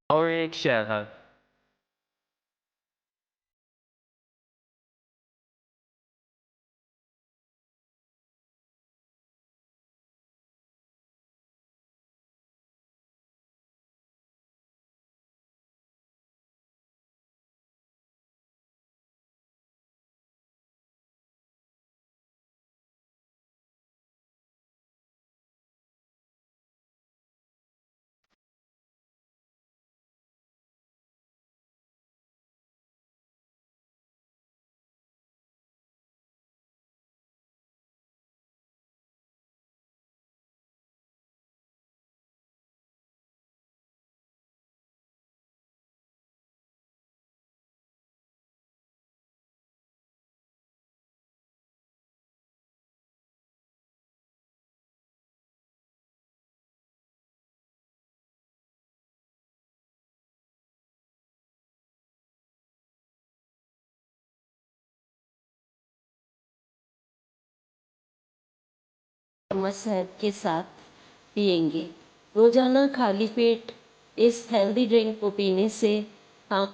और एक शहर है। चम्मच शहद के साथ पिएंगे। रोजाना खाली पेट इस हेल्दी ड्रिंक को पीने से हम